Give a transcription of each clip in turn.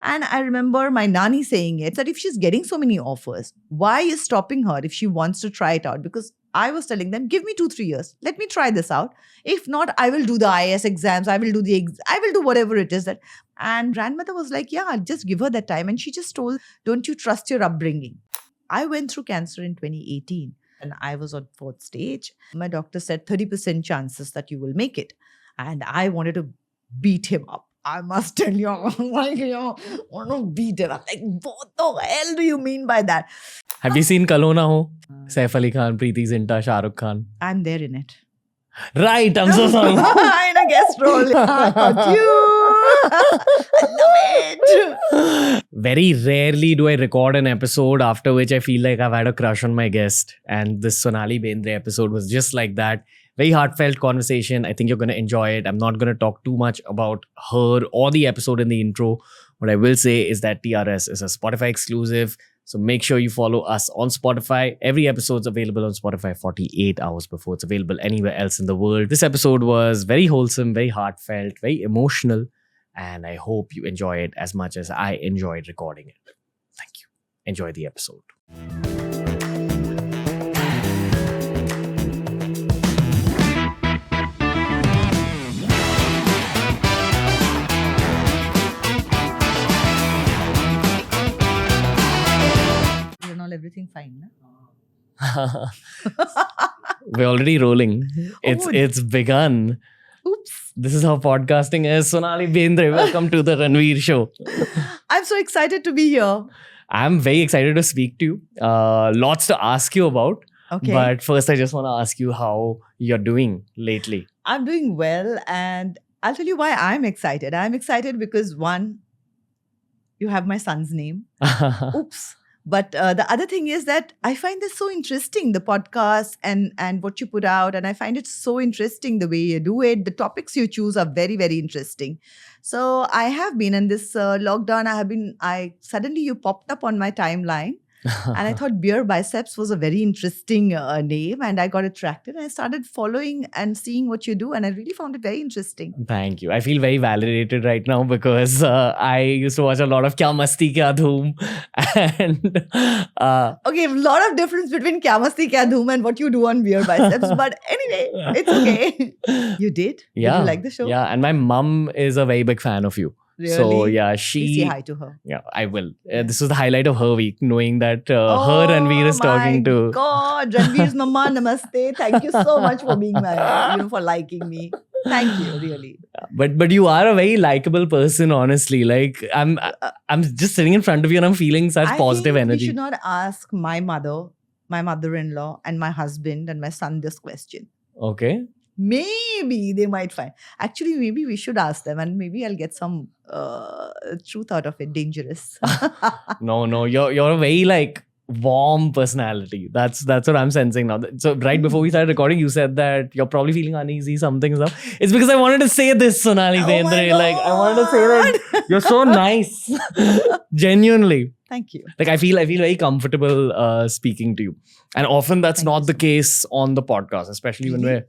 And I remember my nani saying it, that if she's getting so many offers, why is stopping her if she wants to try it out? Because I was telling them, give me 2-3 years. Let me try this out. If not, I will do the IAS exams. I will do whatever it is that. And grandmother was like, yeah, just give her that time. And she just told, don't you trust your upbringing? I went through cancer in 2018 and I was on 4th stage. My doctor said 30% chances that you will make it. And I wanted to beat him up. I must tell you, like, want to beat him up. Like, what the hell do you mean by that? Have you seen Kal Ho Na Ho? Saif Ali Khan, Preeti Zinta, Shah Rukh Khan. I'm there in it. Right, I'm so sorry. In a guest role. I got you. I love it. Very rarely do I record an episode after which I feel like I've had a crush on my guest. And this Sonali Bendre episode was just like that. Very heartfelt conversation. I think you're going to enjoy it. I'm not going to talk too much about her or the episode in the intro. What I will say is that TRS is a Spotify exclusive. So make sure you follow us on Spotify. Every episode's available on Spotify 48 hours before it's available anywhere else in the world. This episode was very wholesome, very heartfelt, very emotional. And I hope you enjoy it as much as I enjoyed recording it. Thank you. Enjoy the episode. Everything fine, na? We're already rolling. It's begun. Oops. This is how podcasting is. Sonali Bendre, welcome to the Ranveer show. I'm so excited to be here. I'm very excited to speak to you. Lots to ask you about. Okay. But first, I just want to ask you how you're doing lately. I'm doing well, and I'll tell you why I'm excited. I'm excited because, one, you have my son's name. Oops. But the other thing is that I find this so interesting, the podcast and what you put out. And I find it so interesting the way you do it. The topics you choose are very, very interesting. So I have been in this lockdown. Suddenly you popped up on my timeline. And I thought BeerBiceps was a very interesting name. And I got attracted. And I started following and seeing what you do. And I really found it very interesting. Thank you. I feel very validated right now because I used to watch a lot of Kya Masti Kya Dhoom. And okay, a lot of difference between Kya Masti Kya Dhoom and what you do on BeerBiceps. But anyway, it's okay. You did? Yeah. Did you like the show? Yeah. And my mum is a very big fan of you. Really? So yeah, Please say hi to her. Yeah, I will. This was the highlight of her week, knowing that her Ranveer is talking to. Oh my God, Ranveer's mama, namaste. Thank you so much for being for liking me. Thank you, really. But you are a very likable person, honestly. Like I'm just sitting in front of you and I'm feeling such positive energy. You should not ask my mother, my mother-in-law, and my husband and my son this question. Okay. Maybe they might find. Actually, maybe we should ask them, and maybe I'll get some truth out of it. Dangerous. No, you're a very warm personality. That's what I'm sensing now. So right before we started recording, you said that you're probably feeling uneasy, something stuff. It's because I wanted to say this, Sonali Bendre. I wanted to say that you're so nice. Genuinely. Thank you. I feel very comfortable speaking to you, and often that's not the case on the podcast, especially when we're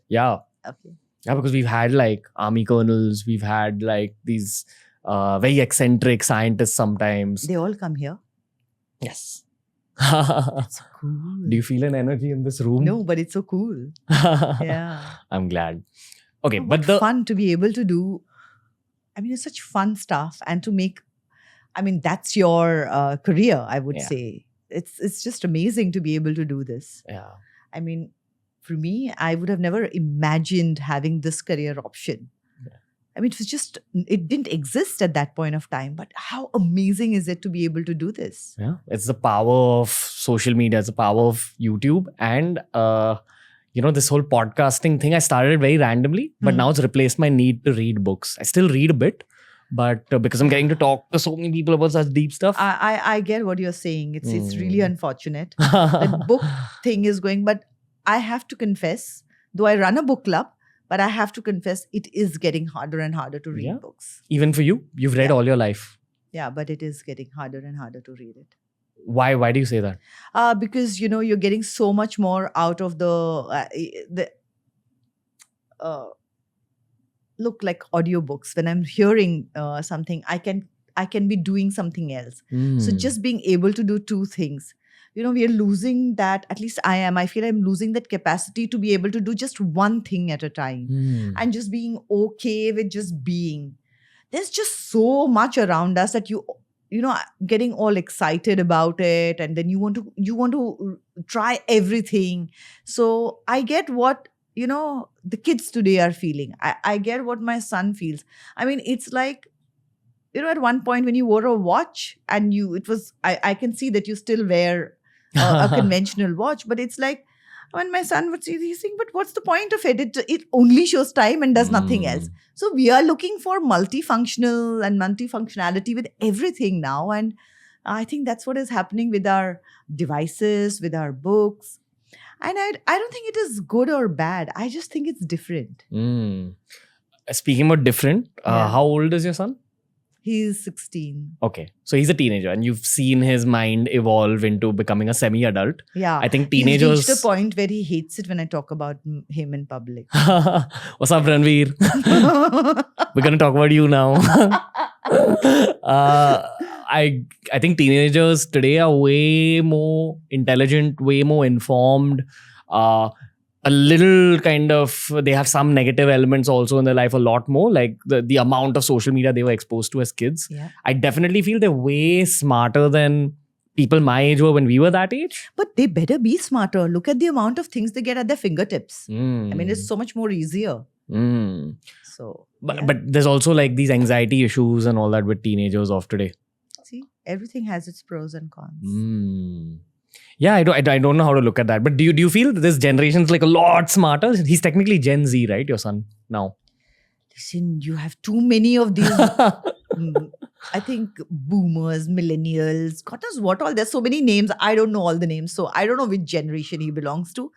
Okay. Yeah, because we've had army colonels, we've had these very eccentric scientists sometimes. They all come here. Yes. That's so cool. Do you feel an energy in this room? No, but it's so cool. Yeah. I'm glad. Okay, but fun to be able to do. I mean, it's such fun stuff, and to make. I mean, that's your career, I would say. It's just amazing to be able to do this. Yeah. I mean, for me, I would have never imagined having this career option. Yeah. I mean, it didn't exist at that point of time. But how amazing is it to be able to do this? Yeah, it's the power of social media. It's the power of YouTube. And, this whole podcasting thing, I started very randomly. But now it's replaced my need to read books. I still read a bit. But because I'm getting to talk to so many people about such deep stuff. I get what you're saying. It's really unfortunate. The book thing is going. But I have to confess, though I run a book club, but I have to confess it is getting harder and harder to read books. Even for you? You've read all your life. Yeah, but it is getting harder and harder to read it. Why do you say that? Because, you're getting so much more out of look, like audiobooks. When I'm hearing something, I can I can be doing something else. So Mm. just being able to do two things. We are losing that, at least I am. I feel I'm losing that capacity to be able to do just one thing at a time Mm. and just being okay with just being. There's just so much around us that getting all excited about it, and then you want to try everything. So I get what the kids today are feeling. I get what my son feels. I mean, it's like, at one point when you wore a watch and I can see that you still wear a conventional watch, but it's like when my son would see these things, but what's the point of it? It only shows time and does nothing else. Mm. So we are looking for multifunctional and multifunctionality with everything now. And I think that's what is happening with our devices, with our books. And I don't think it is good or bad. I just think it's different. Mm. Speaking about different, Yeah. how old is your son? He's 16. Okay. So he's a teenager and you've seen his mind evolve into becoming a semi-adult. Yeah. I think He's teenagers... reached a point where he hates it when I talk about him in public. What's up, Ranveer? We're going to talk about you now. I think teenagers today are way more intelligent, way more informed. A little kind of, they have some negative elements also in their life, a lot more, like the amount of social media they were exposed to as kids. Yeah. I definitely feel they're way smarter than people my age were when we were that age. But they better be smarter. Look at the amount of things they get at their fingertips. Mm. I mean, it's so much more easier. Mm. So, But there's also like these anxiety issues and all that with teenagers of today. see, everything has its pros and cons. Mm. Yeah, I don't know how to look at that. But do you feel that this generation's like a lot smarter? He's technically Gen Z, right? Your son now. Listen, you have too many of these. I think boomers, millennials, God knows what all. There's so many names. I don't know all the names. So I don't know which generation he belongs to.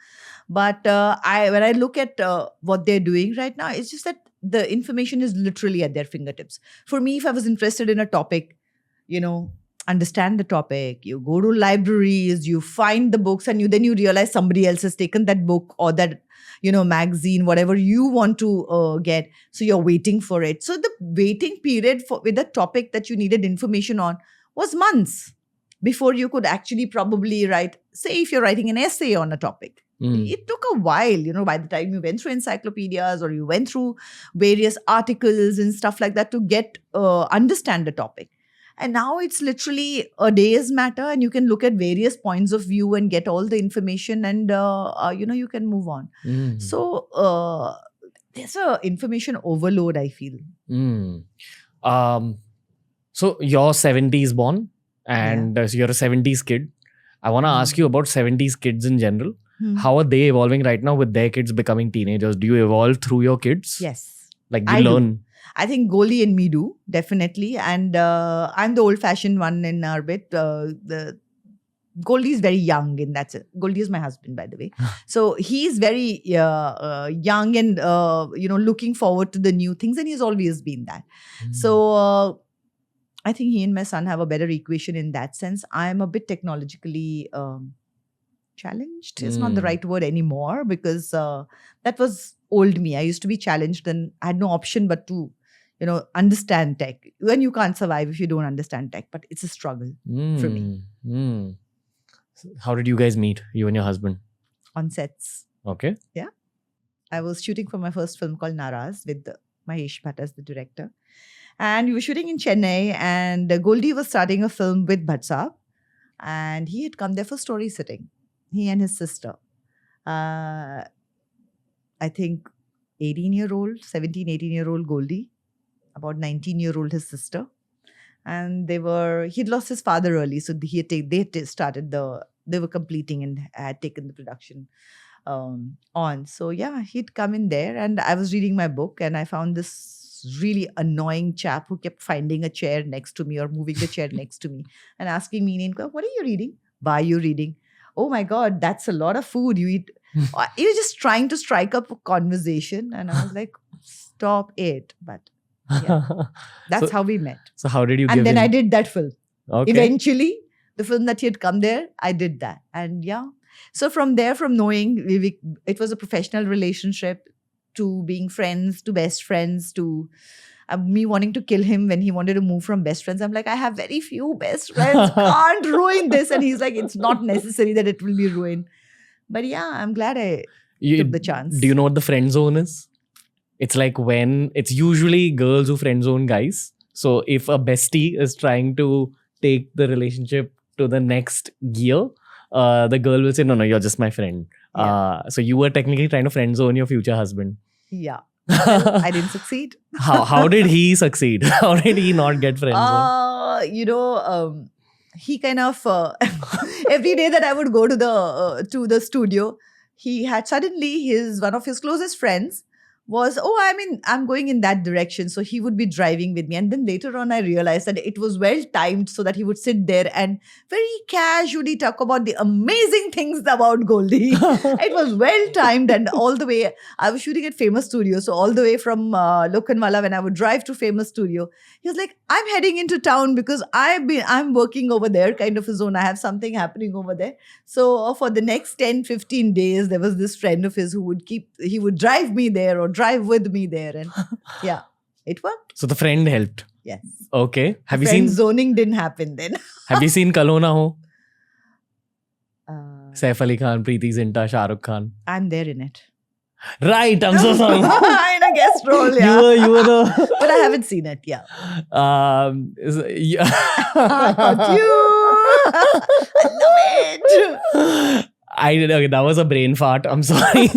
But when I look at what they're doing right now, it's just that the information is literally at their fingertips. For me, if I was interested in a topic, understand the topic, you go to libraries, you find the books, and then you realize somebody else has taken that book or that magazine, whatever you want to get. So you're waiting for it. So the waiting period with the topic that you needed information on was months before you could actually probably write, say if you're writing an essay on a topic. It took a while, by the time you went through encyclopedias or you went through various articles and stuff like that to get understand the topic. And now it's literally a day's matter, and you can look at various points of view and get all the information, and you can move on. Mm. So there's a information overload, I feel. Mm. So you're 70s born, and so you're a 70s kid. I want to ask you about 70s kids in general. How are they evolving right now with their kids becoming teenagers? Do you evolve through your kids? Yes. Like you learn? I think Goldie and me do, definitely. And I'm the old-fashioned one in our bit. Goldie is very young in that sense. Goldie is my husband, by the way. So he's very young and, looking forward to the new things. And he's always been that. So I think he and my son have a better equation in that sense. I'm a bit technologically challenged. It's not the right word anymore, because that was old me. I used to be challenged and I had no option but to, understand tech. When you can't survive if you don't understand tech, but it's a struggle for me. How did you guys meet, you and your husband? On sets. Okay. Yeah. I was shooting for my first film called Naraz with Mahesh Bhatt as the director. And we were shooting in Chennai, and Goldie was starting a film with Bhatt Saab, and he had come there for story sitting. He and his sister. I think 17, 18-year-old Goldie, about 19-year-old his sister. And he'd lost his father early, so they were completing and had taken the production on. So yeah, he'd come in there, and I was reading my book, and I found this really annoying chap who kept finding a chair next to me or moving the chair next to me and asking me, what are you reading? Why are you reading? Oh my God, that's a lot of food you eat. He was just trying to strike up a conversation, and I was like, stop it. But yeah, that's how we met. So how did you And then I did that film. Okay. Eventually, the film that he had come there, I did that. And yeah. So from there, from knowing, it was a professional relationship, to being friends, to best friends, to me wanting to kill him when he wanted to move from best friends. I'm like, I have very few best friends. Can't ruin this. And he's like, it's not necessary that it will be ruined. But yeah, I'm glad I took the chance. Do you know what the friend zone is? It's like when it's usually girls who friend zone guys. So if a bestie is trying to take the relationship to the next gear, the girl will say, no, you're just my friend. So you were technically trying to friend zone your future husband. Yeah. Well, I didn't succeed. How did he succeed? How did he not get friend zoned? He kind of every day that I would go to the studio, he had suddenly one of his closest friends was, I'm going in that direction. So he would be driving with me. And then later on, I realized that it was well timed so that he would sit there and very casually talk about the amazing things about Goldie. It was well timed. And all the way, I was shooting at Famous Studio. So all the way from Lokhandwala, when I would drive to Famous Studio, he was like, I'm heading into town because I'm working over there, kind of a zone. I have something happening over there. So for the next 10, 15 days, there was this friend of his who he would drive me there or drive with me there. And yeah, it worked. So the friend helped. Yes. Okay. Have you Friend seen zoning didn't happen then. Have you seen Kalo Na Ho? Uh, Saif Ali Khan, Preeti Zinta, Shah Rukh Khan. I'm there in it. Right. I'm so sorry. In a guest role, yeah. You were the. But I haven't seen it, yeah. Yeah. I got you. I love it. Okay, that was a brain fart. I'm sorry.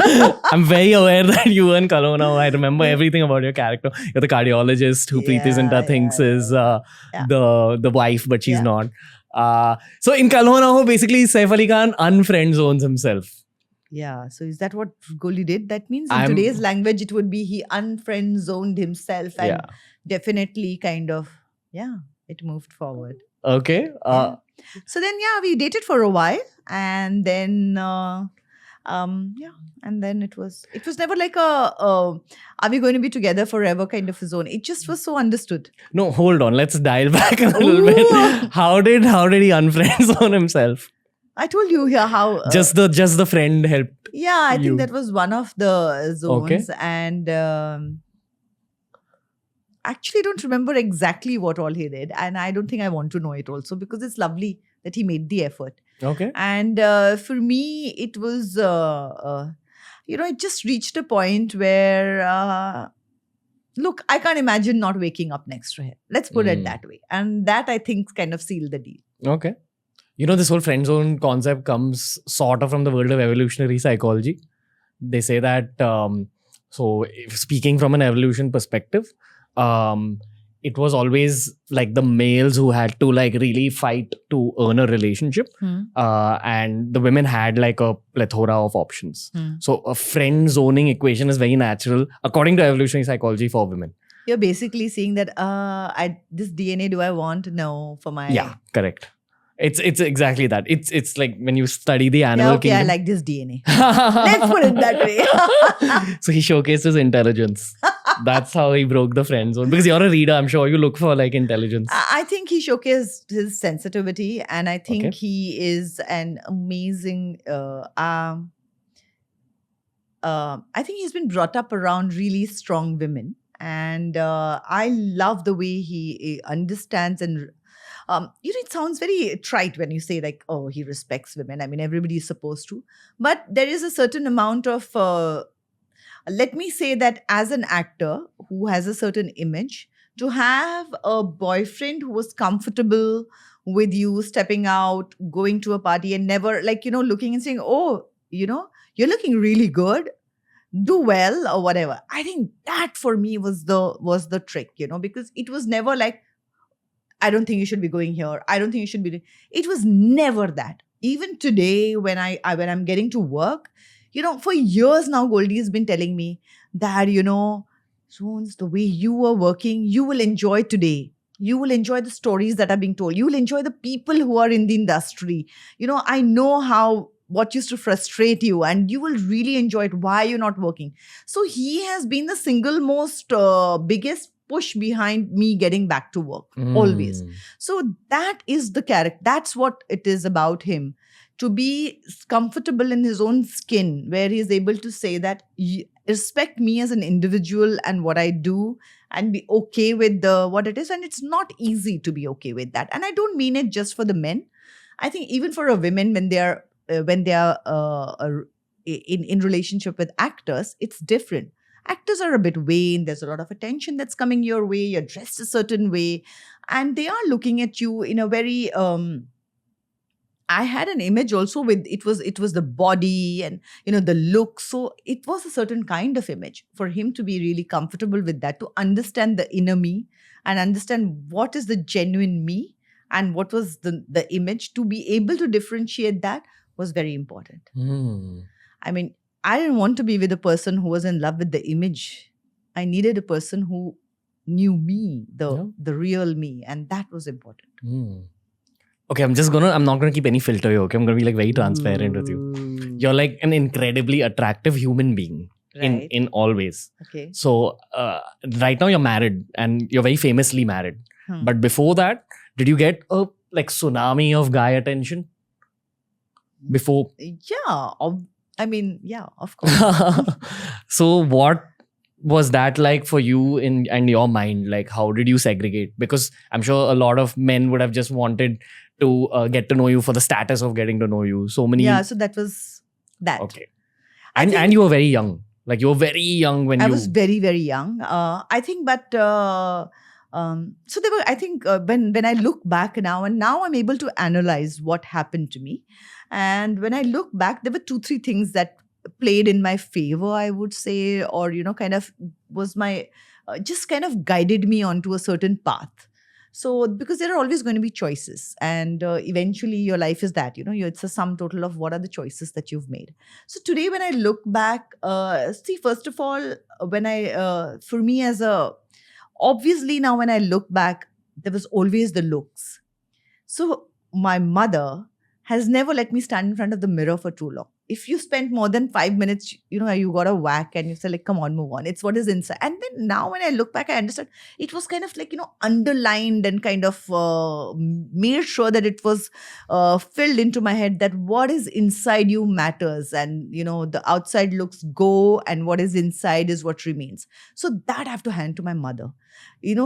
I'm very aware that you were in Kalo Na Ho. I remember everything about your character. You're the cardiologist who Preeti Zinta thinks is the wife, but she's not. So in Kalo Na Ho, basically Saif Ali Khan unfriend zones himself. Yeah, so is that what Goldie did? That means in today's language, it would be he unfriend zoned himself and definitely kind of, it moved forward. Okay. So then, we dated for a while, and then, and then it was never like are we going to be together forever kind of a zone. It just was so understood. No, hold on. Let's dial back a little bit. How did he unfriend zone himself? I told you here how just the friend helped. Yeah, I think that was one of the zones, and actually don't remember exactly what all he did, and I don't think I want to know it also because it's lovely that he made the effort. Okay. And for me, it was it just reached a point where look, I can't imagine not waking up next to him. Let's put it that way, and that I think kind of sealed the deal. Okay. This whole friend zone concept comes sort of from the world of evolutionary psychology. They say that, speaking from an evolution perspective, it was always like the males who had to like really fight to earn a relationship. And the women had like a plethora of options. So a friend zoning equation is very natural according to evolutionary psychology for women. You're basically saying that this DNA do I want? No, for my... Yeah, correct. It's exactly that. It's like when you study the animal kingdom. I like this DNA. Let's put it that way. So he showcased his intelligence. That's how he broke the friend zone. Because you're a reader, I'm sure you look for like intelligence. I think he showcased his sensitivity, and I think he is an amazing. I think he's been brought up around really strong women, and I love the way he understands and. It sounds very trite when you say like, oh, he respects women. I mean, everybody is supposed to. But there is a certain amount of, let me say that as an actor who has a certain image, to have a boyfriend who was comfortable with you, stepping out, going to a party and never looking and saying, oh, you're looking really good. Do well or whatever. I think that for me was the trick, because it was never like, I don't think you should be going here. I don't think you should be. It was never that. Even today, when I'm getting to work, for years now, Goldie has been telling me that, Soons, the way you are working, you will enjoy today. You will enjoy the stories that are being told. You will enjoy the people who are in the industry. I know what used to frustrate you, and you will really enjoy it. Why you're not working? So he has been the single most biggest push behind me getting back to work always. So that is the character. That's what it is about him, to be comfortable in his own skin, where he is able to say that, respect me as an individual and what I do, and be okay with what it is. And it's not easy to be okay with that. And I don't mean it just for the men. I think even for a women, when they are in relationship with actors, it's different. Actors are a bit vain. There's a lot of attention that's coming your way. You're dressed a certain way, and they are looking at you in a very. I had an image also with it was the body and the look. So it was a certain kind of image for him to be really comfortable with that, to understand the inner me and understand what is the genuine me and what was the image. To be able to differentiate that was very important. I mean, I didn't want to be with a person who was in love with the image. I needed a person who knew me, the real me, and that was important. Okay, I'm not gonna keep any filter here, okay? I'm gonna be like very transparent with you. You're like an incredibly attractive human being in all ways. Okay. So right now you're married and you're very famously married. But before that, did you get a like tsunami of guy attention? Before? Yeah. Of course. So what was that like for you and your mind? Like, how did you segregate? Because I'm sure a lot of men would have just wanted to get to know you for the status of getting to know you. So many. Yeah, so that was that. Okay. And you were very young. Like, you were very young when I was very, very young. I think, but so there were, I think, when I look back now, and now I'm able to analyze what happened to me. And when I look back, there were 2-3 things that played in my favor, I would say, or, kind of was my, just kind of guided me onto a certain path. So, because there are always going to be choices, and eventually your life is that, it's a sum total of what are the choices that you've made. So today, when I look back, first of all, for me obviously now when I look back, there was always the looks. So my mother has never let me stand in front of the mirror for too long. If you spend more than 5 minutes, you got a whack and you say like, come on, move on. It's what is inside. And then now when I look back, I understand it was kind of like, underlined and kind of made sure that it was filled into my head that what is inside you matters. And, the outside looks go and what is inside is what remains. So that I have to hand to my mother.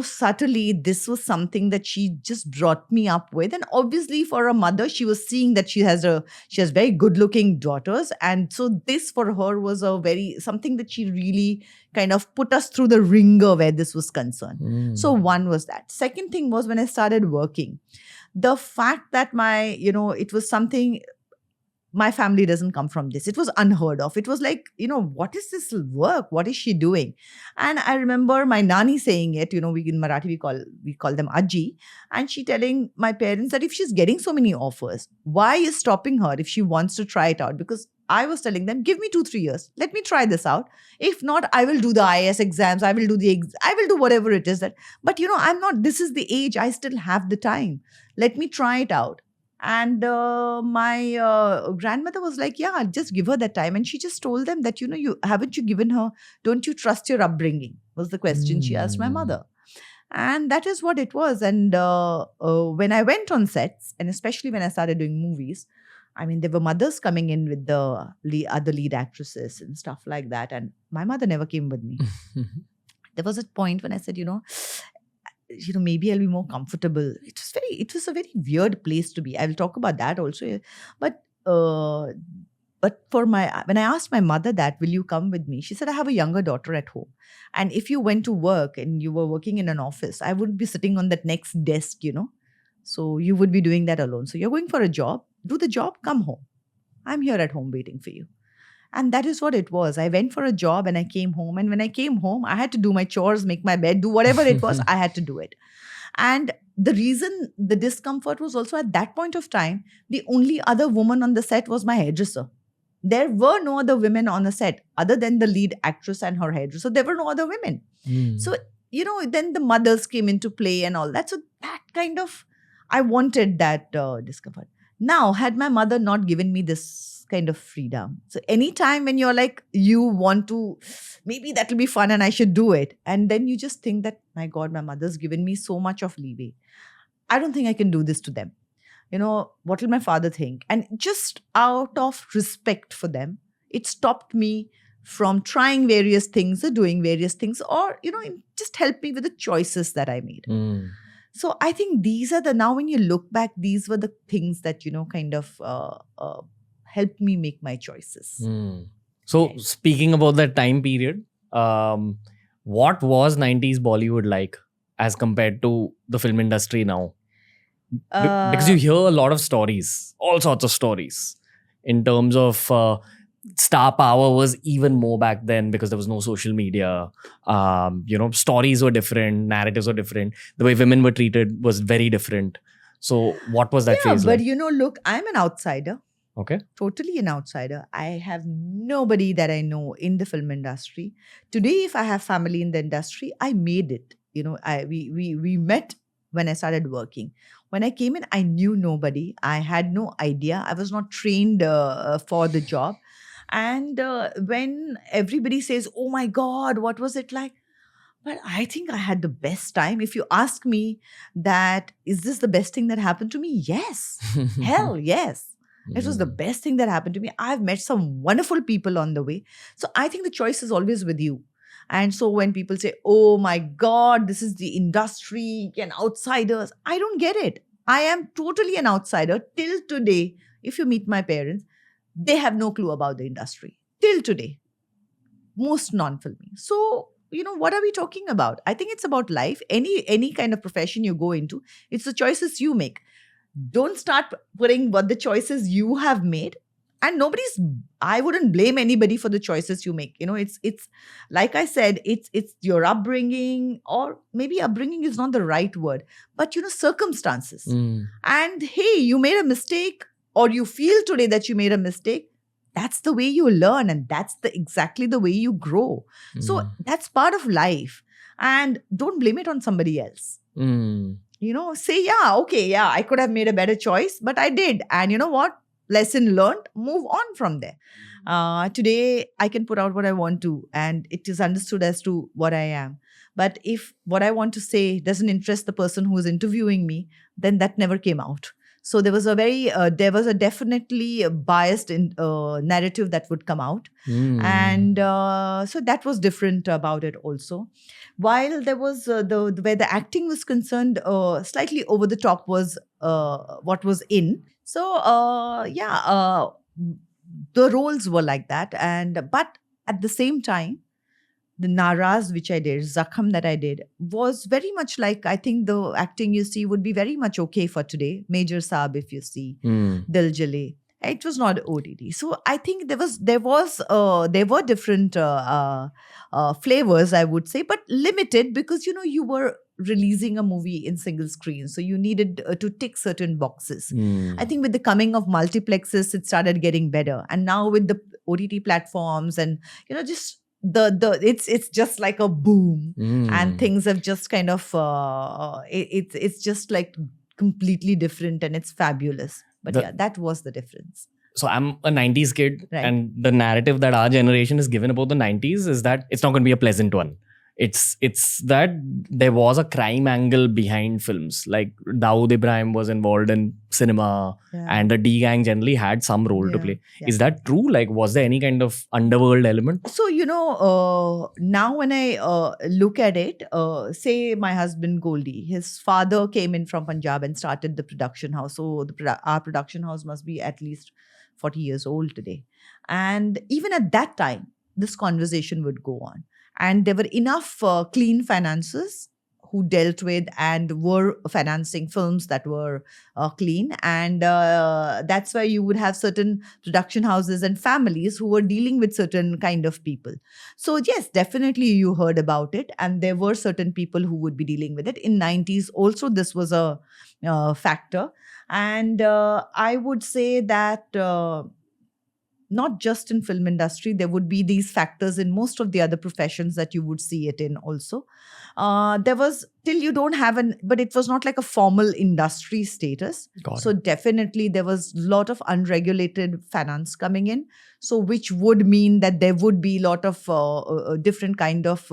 Subtly, this was something that she just brought me up with. And obviously for a mother, she was seeing that she has very good looking daughters. And so this for her was something that she really kind of put us through the ringer where this was concerned. So one was that. Second thing was when I started working, the fact that it was something, my family doesn't come from this. It was unheard of. It was like, what is this work? What is she doing? And I remember my nani saying it, we in Marathi, we call them Aji. And she telling my parents that if she's getting so many offers, why is stopping her if she wants to try it out? Because I was telling them, give me 2-3 years. Let me try this out. If not, I will do the IAS exams. I will do whatever it is that. But, this is the age. I still have the time. Let me try it out. And my grandmother was like, yeah, just give her that time. And she just told them that, haven't you given her, don't you trust your upbringing? Was the question she asked my mother. And that is what it was. And when I went on sets, and especially when I started doing movies, there were mothers coming in with the other lead actresses and stuff like that. And my mother never came with me. There was a point when I said, maybe I'll be more comfortable. It was a very weird place to be. I will talk about that also. But when I asked my mother that, will you come with me? She said, I have a younger daughter at home. And if you went to work and you were working in an office, I would be sitting on that next desk, So you would be doing that alone. So you're going for a job, do the job, come home. I'm here at home waiting for you. And that is what it was. I went for a job and I came home. And when I came home, I had to do my chores, make my bed, do whatever it was, I had to do it. And the reason the discomfort was also at that point of time, the only other woman on the set was my hairdresser. There were no other women on the set other than the lead actress and her hairdresser. There were no other women. So, then the mothers came into play and all that. So that kind of, I wanted that discomfort. Now, had my mother not given me this kind of freedom. So anytime when you're like, you want to, maybe that will be fun and I should do it. And then you just think that, my God, my mother's given me so much of leeway. I don't think I can do this to them. what will my father think? And just out of respect for them, it stopped me from trying various things or doing various things, or, it just helped me with the choices that I made. So I think these are now when you look back, these were the things that, kind of helped me make my choices. So speaking about that time period, what was 90s Bollywood like as compared to the film industry now? Because you hear a lot of stories, all sorts of stories, in terms of star power was even more back then because there was no social media. Stories were different, narratives were different. The way women were treated was very different. So what was that phase but like? look, I'm an outsider. Okay. Totally an outsider. I have nobody that I know in the film industry. Today, if I have family in the industry, I made it. We met when I started working. When I came in, I knew nobody. I had no idea. I was not trained for the job. And when everybody says, "Oh my God, what was it like?" But I think I had the best time. If you ask me that, is this the best thing that happened to me? Yes. Hell, yes. It was the best thing that happened to me. I've met some wonderful people on the way. So I think the choice is always with you. And so when people say, "Oh my God, this is the industry and outsiders," I don't get it. I am totally an outsider till today. If you meet my parents, they have no clue about the industry till today. Most non-filming. So, what are we talking about? I think it's about life. Any kind of profession you go into, it's the choices you make. Don't start putting what the choices you have made. And I wouldn't blame anybody for the choices you make. It's like I said, it's your upbringing, or maybe upbringing is not the right word, but circumstances. And hey, you made a mistake, or you feel today that you made a mistake. That's the way you learn, and that's exactly the way you grow. So that's part of life. And don't blame it on somebody else. Say, I could have made a better choice, but I did. And you know what? Lesson learned, move on from there. Today, I can put out what I want to, and it is understood as to what I am. But if what I want to say doesn't interest the person who is interviewing me, then that never came out. So there was a definitely biased narrative that would come out. And so that was different about it also. While there was where the acting was concerned, slightly over the top was what was in. So the roles were like that. But at the same time, the Naraz which I did, Zakham that I did, was very much like, I think the acting you see would be very much okay for today. Major Saab, if you see, Diljale. It was not OTT. So I think there were different flavors, I would say, but limited because, you were releasing a movie in single screen. So you needed to tick certain boxes. I think with the coming of multiplexes, it started getting better. And now with the OTT platforms and, just it's just like a boom, and things have just kind of it's just like completely different, and it's fabulous. But that was the difference. So I'm a 90s kid, right. And the narrative that our generation is given about the 90s is that it's not going to be a pleasant one. It's that there was a crime angle behind films. Like Dawood Ibrahim was involved in cinema, and the D gang generally had some role to play. Is that true? Like, was there any kind of underworld element? So, now when I look at it, say my husband Goldie, his father came in from Punjab and started the production house. So our production house must be at least 40 years old today. And even at that time, this conversation would go on. And there were enough clean finances who dealt with and were financing films that were clean. And that's why you would have certain production houses and families who were dealing with certain kind of people. So yes, definitely you heard about it. And there were certain people who would be dealing with it. In 90s also, this was a factor. And I would say that not just in film industry, there would be these factors in most of the other professions that you would see it in also. There was, till you don't have but it was not like a formal industry status. So definitely there was a lot of unregulated finance coming in. So which would mean that there would be a lot of different kind of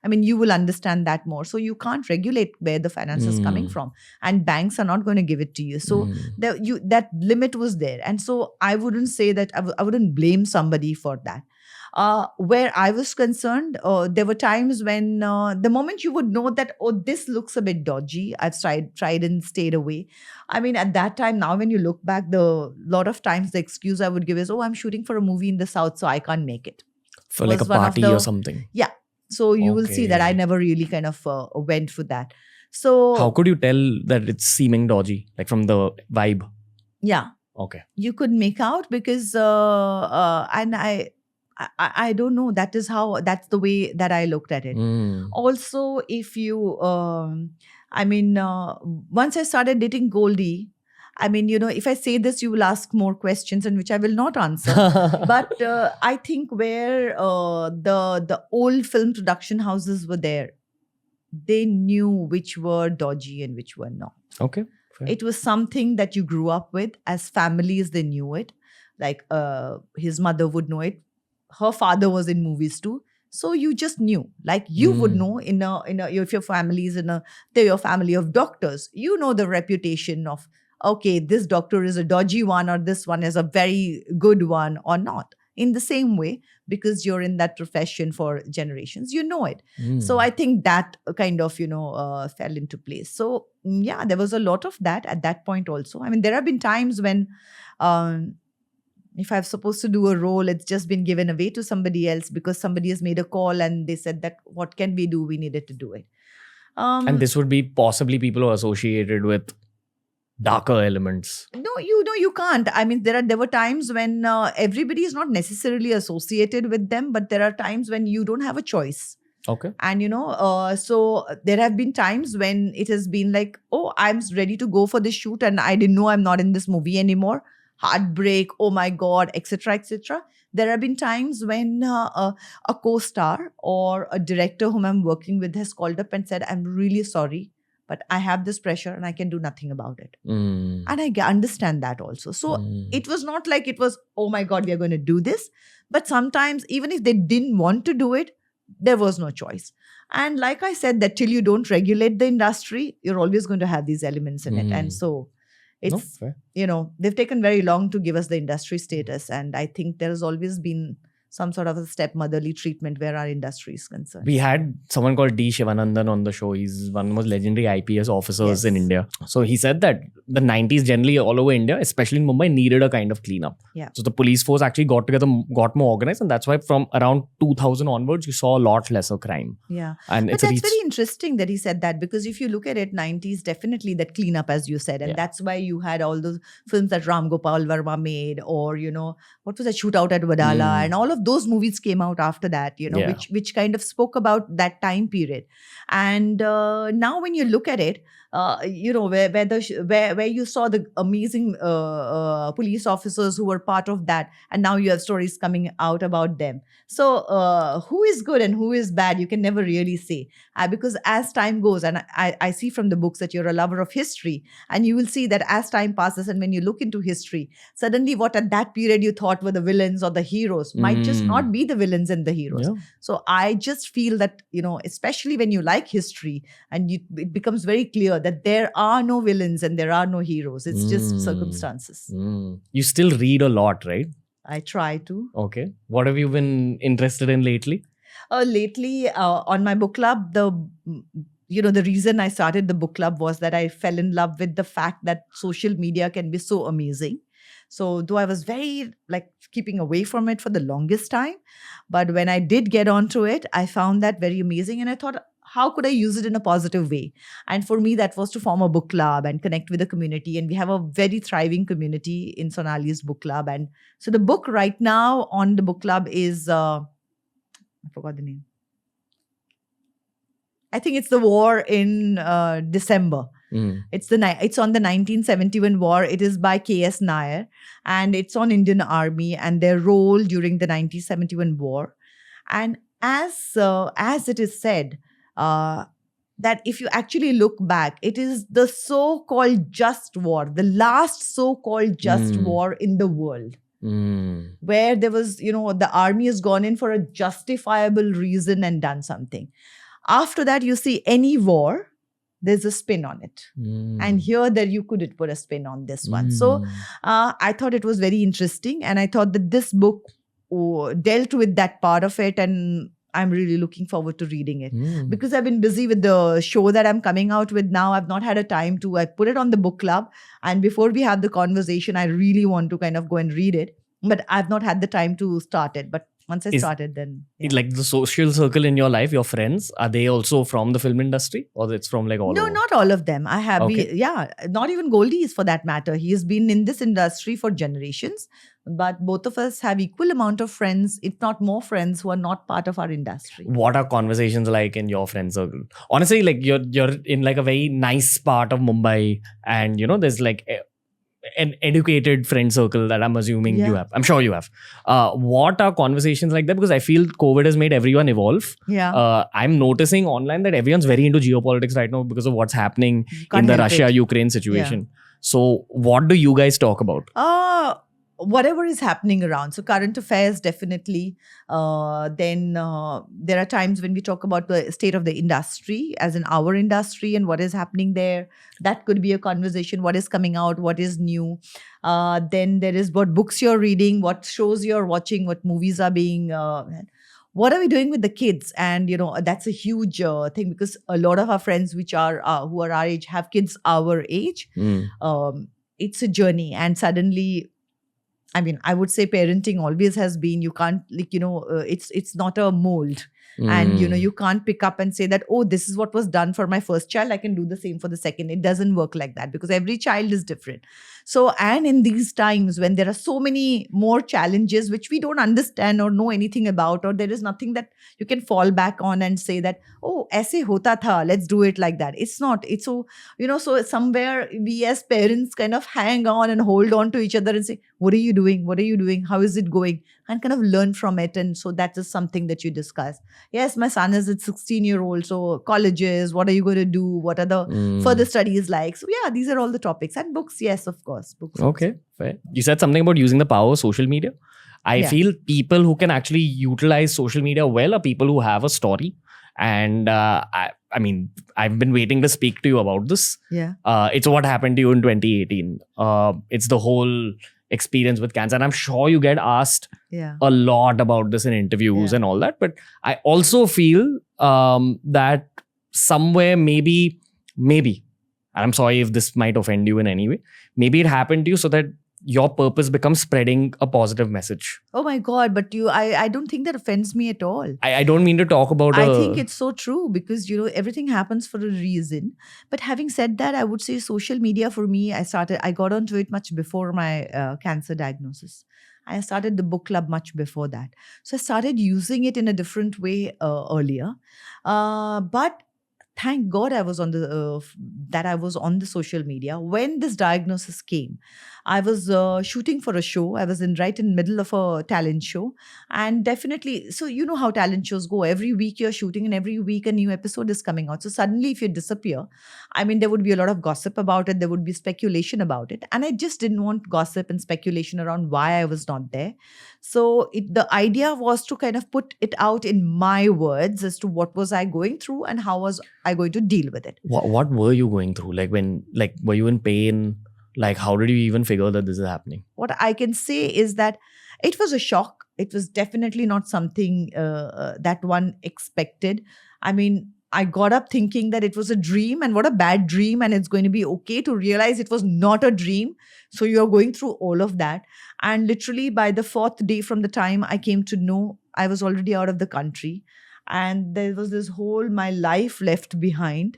I mean, you will understand that more. So you can't regulate where the finance is coming from, and banks are not going to give it to you. So that limit was there, and so I wouldn't say that I wouldn't blame somebody for that. Where I was concerned, there were times when the moment you would know that, oh, this looks a bit dodgy, I've tried and stayed away. I mean, at that time, now when you look back, the lot of times the excuse I would give is, oh, I'm shooting for a movie in the South, so I can't make it. For like a Was one of party the- or something. Yeah. So you will see that I Okay. never really kind of went for that. So How could you tell that it's seeming dodgy? Like from the vibe? yeah, Okay. you could make out because and I don't know. That's the way that I looked at it. Also, if you, once I started dating Goldie, I mean, if I say this, you will ask more questions, and which I will not answer. But I think where the old film production houses were there, they knew which were dodgy and which were not. Okay. Fair. It was something that you grew up with. As families, they knew it. Like his mother would know it. Her father was in movies too. So you just knew. Like you would know if your family is they're your family of doctors. You know the reputation of, okay, this doctor is a dodgy one or this one is a very good one or not. In the same way, because you're in that profession for generations, you know it. So I think that kind of, fell into place. So yeah, there was a lot of that at that point also. I mean, there have been times when if I'm supposed to do a role, it's just been given away to somebody else because somebody has made a call and they said that, what can we do? We needed to do it. And this would be possibly people who are associated with darker elements. No, you can't. I mean, there were times when everybody is not necessarily associated with them, but there are times when you don't have a choice. Okay. And so there have been times when it has been like, oh, I'm ready to go for this shoot and I didn't know I'm not in this movie anymore. Heartbreak, oh my God, etc., etc. There have been times when a co-star or a director whom I'm working with has called up and said, I'm really sorry, but I have this pressure and I can do nothing about it. And I understand that also. So it was not like it was, oh my God, we are going to do this. But sometimes, even if they didn't want to do it, there was no choice. And like I said, that till you don't regulate the industry, you're always going to have these elements in it. And so it's, fair. They've taken very long to give us the industry status. And I think there has always been some sort of a stepmotherly treatment where our industry is concerned. We had someone called D. Shivanandan on the show. He's one of the most legendary IPS officers in India. So he said that the 90s generally all over India, especially in Mumbai, needed a kind of cleanup. Yeah. So the police force actually got more organized, and that's why from around 2000 onwards, you saw a lot lesser crime. Yeah. And But that's very interesting that he said that, because if you look at it, 90s, definitely that cleanup, as you said. And that's why you had all those films that Ram Gopal Verma made, or, what was that, Shootout at Wadala, and all of those movies came out after that, which kind of spoke about that time period. And now when you look at it, where you saw the amazing police officers who were part of that, and now you have stories coming out about them. So who is good and who is bad, you can never really say, because as time goes, and I see from the books that you're a lover of history, and you will see that as time passes and when you look into history, suddenly what at that period you thought were the villains or the heroes might just not be the villains and the heroes. Yeah. So I just feel that, especially when you like history, and it becomes very clear that there are no villains and there are no heroes. It's just circumstances. You still read a lot, right? I try to. Okay. What have you been interested in lately? Lately, on my book club, the reason I started the book club was that I fell in love with the fact that social media can be so amazing. So though I was very keeping away from it for the longest time, but when I did get onto it, I found that very amazing. And I thought, how could I use it in a positive way? And for me, that was to form a book club and connect with the community. And we have a very thriving community in Sonali's book club. And so the book right now on the book club is, I forgot the name. I think it's The War in December. It's on the 1971 war. It is by K.S. Nair, and it's on Indian Army and their role during the 1971 war. And as it is said, that if you actually look back, it is the so-called just war, the last so-called just war in the world, where there was, the army has gone in for a justifiable reason and done something. After that, you see any war, there's a spin on it. And here, there you couldn't put a spin on this one. So I thought it was very interesting. And I thought that this book dealt with that part of it. And I'm really looking forward to reading it. Because I've been busy with the show that I'm coming out with now. I've not had a time to, I put it on the book club. And before we have the conversation, I really want to kind of go and read it. But I've not had the time to start it. But once I started, then like the social circle in your life, your friends, are they also from the film industry, or it's from like all No, over? not all of them. I have, Okay. not even Goldie is for that matter. He has been in this industry for generations, but both of us have equal amount of friends, if not more friends, who are not part of our industry. What are conversations like in your friend circle? Honestly, like you're in like a very nice part of Mumbai, and there's like an educated friend circle that I'm assuming you have. I'm sure you have. What are conversations like that? Because I feel COVID has made everyone evolve. Yeah. I'm noticing online that everyone's very into geopolitics right now because of what's happening Can't in the help it. Russia-Ukraine situation. So what do you guys talk about? Whatever is happening around. So current affairs, definitely. Then there are times when we talk about the state of the industry, as in our industry and what is happening there. That could be a conversation. What is coming out? What is new? Then there is what books you're reading, what shows you're watching, what movies are being... what are we doing with the kids? And, that's a huge thing, because a lot of our friends who are our age have kids our age. It's a journey. And suddenly... I mean, I would say parenting always has been, you can't, it's not a mold. And, you can't pick up and say that, oh, this is what was done for my first child, I can do the same for the second. It doesn't work like that, because every child is different. So, and in these times when there are so many more challenges which we don't understand or know anything about, or there is nothing that you can fall back on and say that, oh, aise hota tha, let's do it like that. It's not. It's so, so somewhere we as parents kind of hang on and hold on to each other and say, what are you doing? What are you doing? How is it going? And kind of learn from it. And so that is something that you discuss. Yes, my son is a 16-year-old. So colleges, what are you going to do? What are the further studies like? So yeah, these are all the topics. And books, yes, of course. Books. Okay, also. fair. You said something about using the power of social media. I feel people who can actually utilize social media well are people who have a story. And I mean, I've been waiting to speak to you about this. Yeah. It's what happened to you in 2018. It's the whole experience with cancer. And I'm sure you get asked a lot about this in interviews and all that. But I also feel that somewhere maybe, and I'm sorry if this might offend you in any way, maybe it happened to you so that your purpose becomes spreading a positive message. Oh my God, but I don't think that offends me at all. I don't mean to talk about I think it's so true, because, everything happens for a reason. But having said that, I would say social media for me, I got onto it much before my cancer diagnosis. I started the book club much before that. So I started using it in a different way earlier. But thank God I was on the social media. When this diagnosis came, I was shooting for a show. I was right in the middle of a talent show. And definitely, so you know how talent shows go. Every week you're shooting and every week a new episode is coming out. So suddenly if you disappear, I mean, there would be a lot of gossip about it. There would be speculation about it. And I just didn't want gossip and speculation around why I was not there. So the idea was to kind of put it out in my words as to what was I going through and how was I going to deal with it. What were you going through? Were you in pain? Like, how did you even figure that this is happening? What I can say is that it was a shock. It was definitely not something that one expected. I mean, I got up thinking that it was a dream, and what a bad dream, and it's going to be okay to realize it was not a dream. So you're going through all of that. And literally by the 4th day from the time I came to know, I was already out of the country. And there was this whole my life left behind.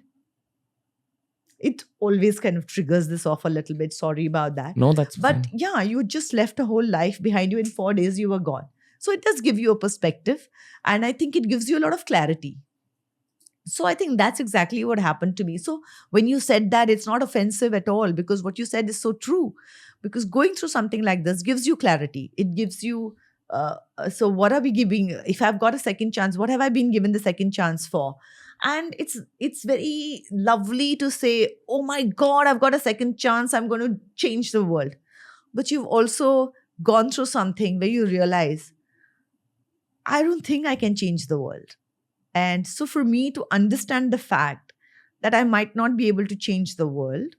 It always kind of triggers this off a little bit. Sorry about that. No, that's But fine. yeah, you just left a whole life behind you. In 4 days, you were gone. So it does give you a perspective. And I think it gives you a lot of clarity. So I think that's exactly what happened to me. So when you said that, it's not offensive at all, because what you said is so true. Because going through something like this gives you clarity. It gives you, so what are we giving? If I've got a second chance, what have I been given the second chance for? And it's very lovely to say, oh my God, I've got a second chance. I'm going to change the world. But you've also gone through something where you realize, I don't think I can change the world. And so for me to understand the fact that I might not be able to change the world,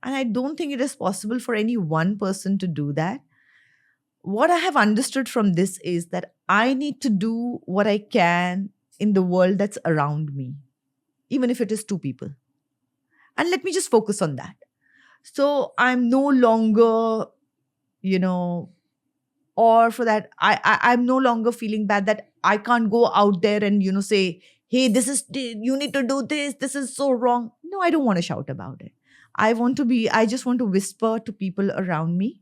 and I don't think it is possible for any one person to do that, what I have understood from this is that I need to do what I can in the world that's around me, even if it is two people. And let me just focus on that. So I'm no longer, you know, or for that, I'm no longer feeling bad that I can't go out there and, say, hey, you need to do this is so wrong. No, I don't want to shout about it. I just want to whisper to people around me.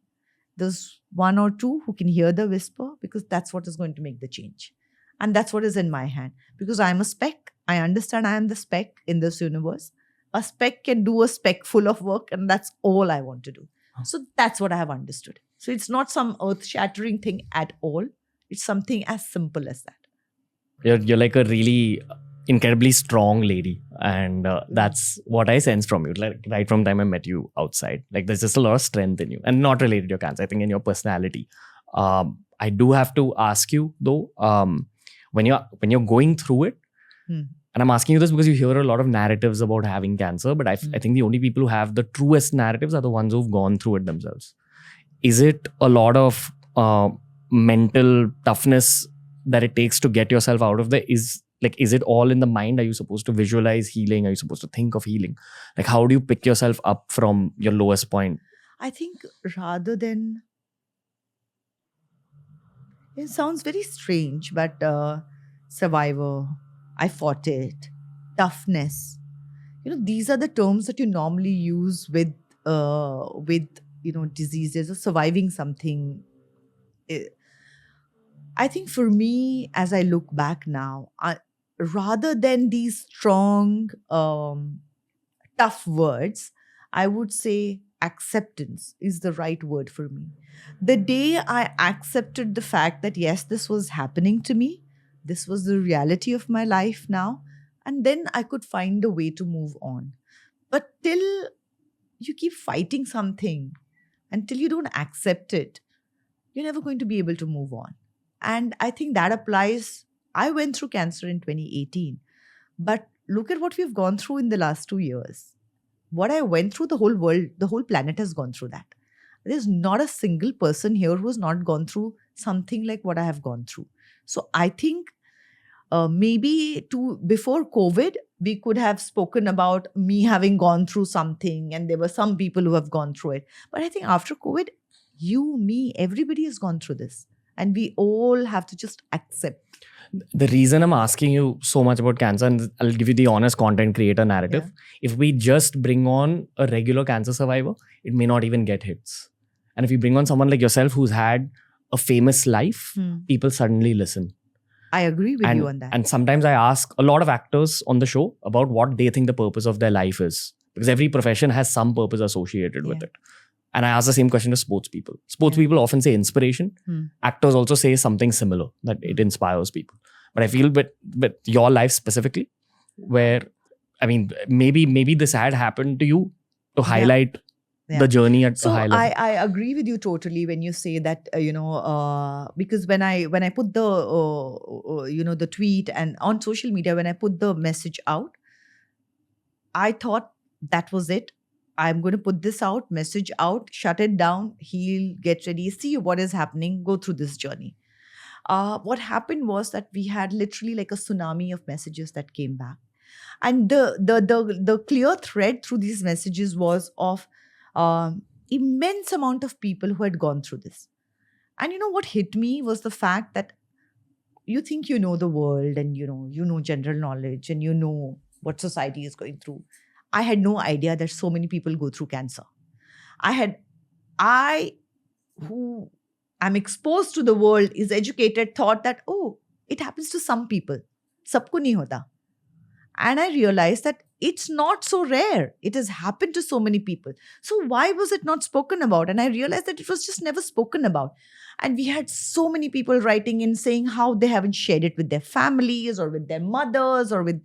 There's one or two who can hear the whisper, because that's what is going to make the change. And that's what is in my hand. Because I'm a speck. I understand I am the speck in this universe. A speck can do a speck full of work, and that's all I want to do. So that's what I have understood. So it's not some earth-shattering thing at all. It's something as simple as that. You're like a really incredibly strong lady, and that's what I sense from you. Like right from the time I met you outside, like there's just a lot of strength in you, and not related to your cancer. I think in your personality. I do have to ask you though, when you're going through it, and I'm asking you this because you hear a lot of narratives about having cancer, but I think the only people who have the truest narratives are the ones who've gone through it themselves. Is it a lot of mental toughness that it takes to get yourself out of there? Is it all in the mind? Are you supposed to visualize healing? Are you supposed to think of healing? Like, how do you pick yourself up from your lowest point? I think rather than, it sounds very strange, but survivor, I fought it, toughness, these are the terms that you normally use with diseases or surviving something. I think for me, as I look back now, rather than these strong, tough words, I would say acceptance is the right word for me. The day I accepted the fact that, yes, this was happening to me, this was the reality of my life now, and then I could find a way to move on. But till you keep fighting something, until you don't accept it, you're never going to be able to move on. And I think that applies. I went through cancer in 2018, but look at what we've gone through in the last 2 years. What I went through, the whole world, the whole planet has gone through that. There's not a single person here who has not gone through something like what I have gone through. So I think maybe before COVID, we could have spoken about me having gone through something, and there were some people who have gone through it. But I think after COVID, you, me, everybody has gone through this. And we all have to just accept. The reason I'm asking you so much about cancer, and I'll give you the honest content creator narrative. If we just bring on a regular cancer survivor, it may not even get hits. And if you bring on someone like yourself who's had a famous life, people suddenly listen. I agree with you on that. And sometimes I ask a lot of actors on the show about what they think the purpose of their life is. Because every profession has some purpose associated with it. And I ask the same question to sports people. Sports people often say inspiration. Actors also say something similar, that it inspires people. But I feel with your life specifically, where, I mean, maybe this had happened to you to highlight the journey at a high level. I agree with you totally when you say that, because when I put the, the tweet and on social media, when I put the message out, I thought that was it. I'm going to put this out, message out, shut it down, heal, get ready, see what is happening, go through this journey. What happened was that we had literally like a tsunami of messages that came back. And the clear thread through these messages was of immense amount of people who had gone through this. And what hit me was the fact that you think you know the world, and you know general knowledge, and you know what society is going through. I had no idea that so many people go through cancer. I, who am exposed to the world, is educated, thought that, oh, it happens to some people. Sabko nahi hota. And I realized that it's not so rare. It has happened to so many people. So why was it not spoken about? And I realized that it was just never spoken about. And we had so many people writing in saying how they haven't shared it with their families or with their mothers or with,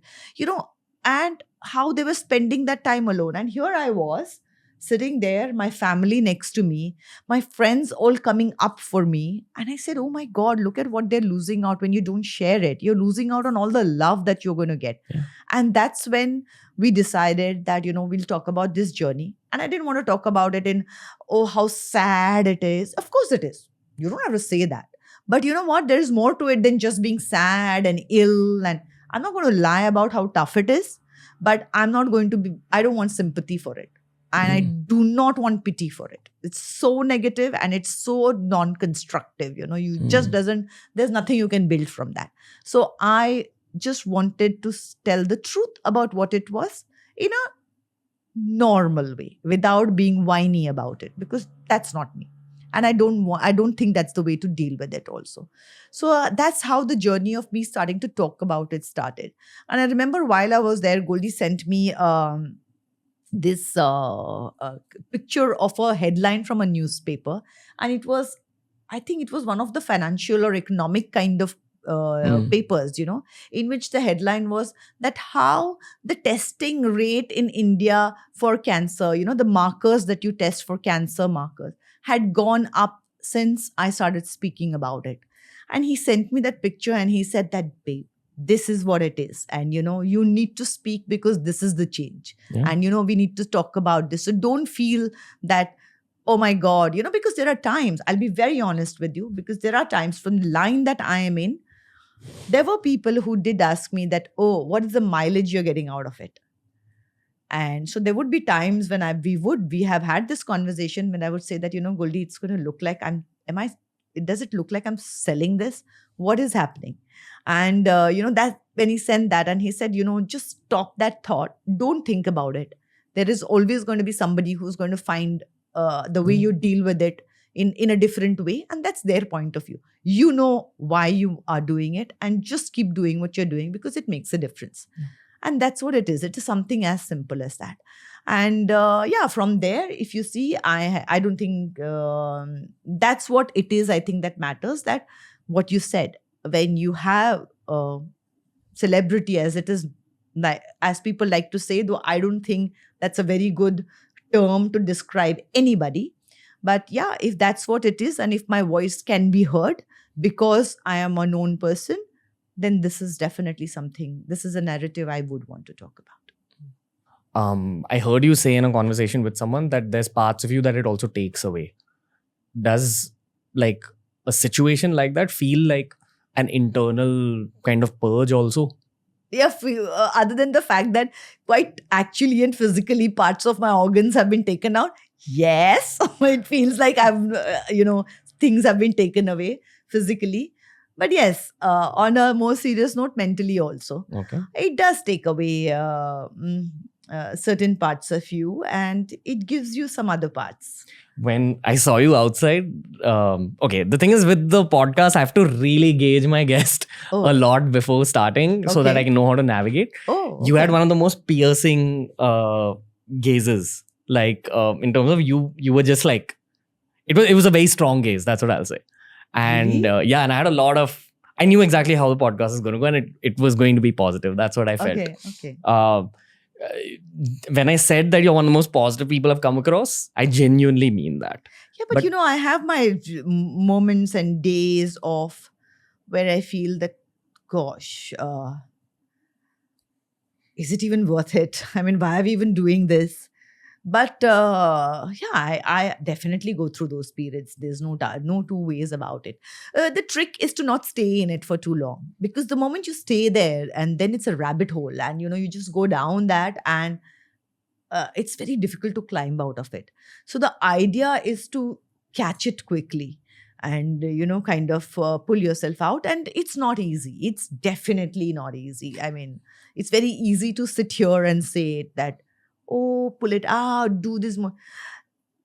and how they were spending that time alone. And here I was sitting there, my family next to me, my friends all coming up for me. And I said, oh my God, look at what they're losing out when you don't share it. You're losing out on all the love that you're going to get. Yeah. And that's when we decided that, we'll talk about this journey. And I didn't want to talk about it in, oh, how sad it is. Of course it is. You don't have to say that. But you know what? There is more to it than just being sad and ill. And I'm not going to lie about how tough it is, but I don't want sympathy for it. And I do not want pity for it. It's so negative and it's so non-constructive. There's nothing you can build from that. So I just wanted to tell the truth about what it was in a normal way without being whiny about it, because that's not me. And I don't think that's the way to deal with it also. So that's how the journey of me starting to talk about it started. And I remember while I was there, Goldie sent me this picture of a headline from a newspaper. And I think it was one of the financial or economic kind of papers, in which the headline was that how the testing rate in India for cancer, the markers that you test for cancer markers, had gone up since I started speaking about it. And he sent me that picture and he said that, babe, this is what it is. And, you need to speak because this is the change. Yeah. And, we need to talk about this. So don't feel that, oh my God, because there are times, I'll be very honest with you, because there are times from the line that I am in, there were people who did ask me that, oh, what is the mileage you're getting out of it? And so there would be times when we have had this conversation when I would say that, Goldie, it's going to look like does it look like I'm selling this? What is happening? And, that when he sent that and he said, just stop that thought. Don't think about it. There is always going to be somebody who's going to find the way you deal with it in a different way. And that's their point of view. You know why you are doing it and just keep doing what you're doing because it makes a difference. Yeah. And that's what it is. It is something as simple as that. And from there, if you see, I don't think that's what it is. I think that matters, that what you said, when you have celebrity, as it is, as people like to say, though I don't think that's a very good term to describe anybody. But yeah, if that's what it is, and if my voice can be heard because I am a known person, then this is definitely this is a narrative I would want to talk about. I heard you say in a conversation with someone that there's parts of you that it also takes away. Does like a situation like that feel like an internal kind of purge also? Yeah, other than the fact that quite actually and physically parts of my organs have been taken out, yes, it feels like things have been taken away physically. But yes, on a more serious note, mentally also. Okay. It does take away certain parts of you and it gives you some other parts. When I saw you outside, the thing is with the podcast, I have to really gauge my guest a lot before starting so that I can know how to navigate. You had one of the most piercing gazes. Like in terms of you were just like, it was a very strong gaze. That's what I'll say. And really? and I had a lot of, I knew exactly how the podcast is going to go and it was going to be positive. That's what I felt. Okay. When I said that you're one of the most positive people I've come across, I genuinely mean that. Yeah, but I have my moments and days of where I feel that, gosh, is it even worth it? I mean, why are we even doing this? But I definitely go through those periods. There's no two ways about it. The trick is to not stay in it for too long, because the moment you stay there and then it's a rabbit hole and you just go down that and it's very difficult to climb out of it. So the idea is to catch it quickly and kind of pull yourself out. And it's not easy. It's definitely not easy. I mean, it's very easy to sit here and say that, oh, pull it out, do this more.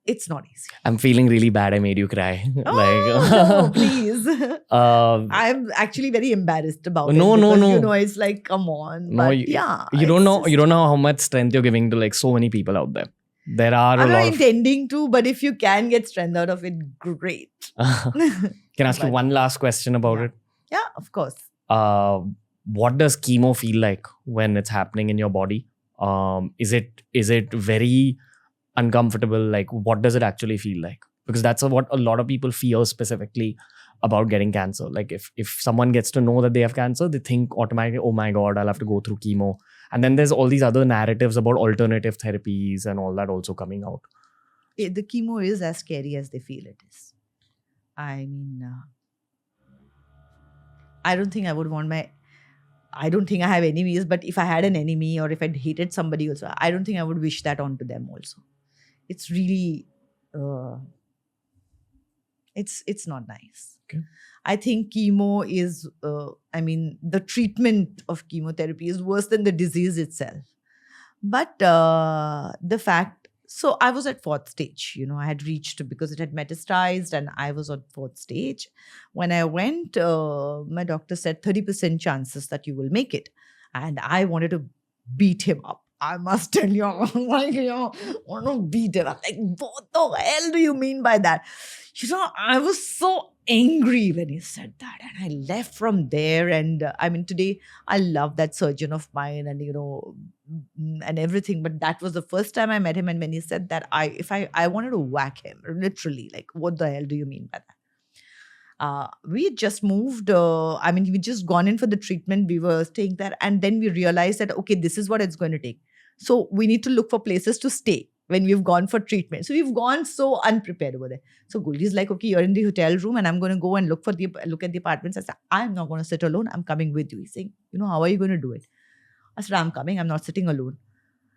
It's not easy. I'm feeling really bad. I made you cry. No, please. I'm actually very embarrassed about it. No. It's like, come on. No, but you don't know. You don't know how much strength you're giving to like so many people out there. There are I'm not intending to, but if you can get strength out of it, great. Can I ask you one last question about it? Yeah, of course. What does chemo feel like when it's happening in your body? Is it very uncomfortable, like what does it actually feel like? Because that's what a lot of people fear specifically about getting cancer. Like if someone gets to know that they have cancer, they think automatically, oh my God, I'll have to go through chemo. And then there's all these other narratives about alternative therapies and all that also coming out. The chemo is as scary as they feel it is. I mean, I don't think I would want I don't think I have enemies, but if I had an enemy or if I'd hated somebody also, I don't think I would wish that onto them also. It's really, it's not nice. Okay. I think chemo is, the treatment of chemotherapy is worse than the disease itself. But the fact, so I was at fourth stage, I had reached because it had metastasized and I was on fourth stage. When I went, my doctor said 30% chances that you will make it. And I wanted to beat him up. I must tell you, I want to beat him up. Like, what the hell do you mean by that? I was so angry when he said that. And I left from there. And today I love that surgeon of mine and, and everything. But that was the first time I met him. And when he said that, I wanted to whack him, literally. Like, what the hell do you mean by that? We had just moved. We just gone in for the treatment. We were staying there. And then we realized that, okay, this is what it's going to take. So we need to look for places to stay when we've gone for treatment. So we've gone so unprepared over there. So Goldie's like, okay, you're in the hotel room and I'm going to go and look at the apartments. I said, I'm not going to sit alone. I'm coming with you. He's saying, how are you going to do it? I said, I'm coming. I'm not sitting alone.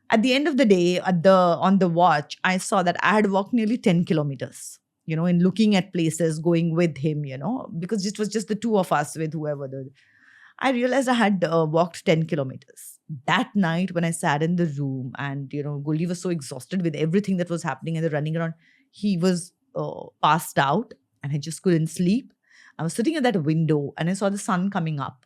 At the end of the day, on the watch, I saw that I had walked nearly 10 kilometers. In looking at places, going with him, because it was just the two of us with whoever. I realized I had walked 10 kilometers. That night when I sat in the room and, Goldie was so exhausted with everything that was happening and the running around, he was passed out and I just couldn't sleep. I was sitting at that window and I saw the sun coming up.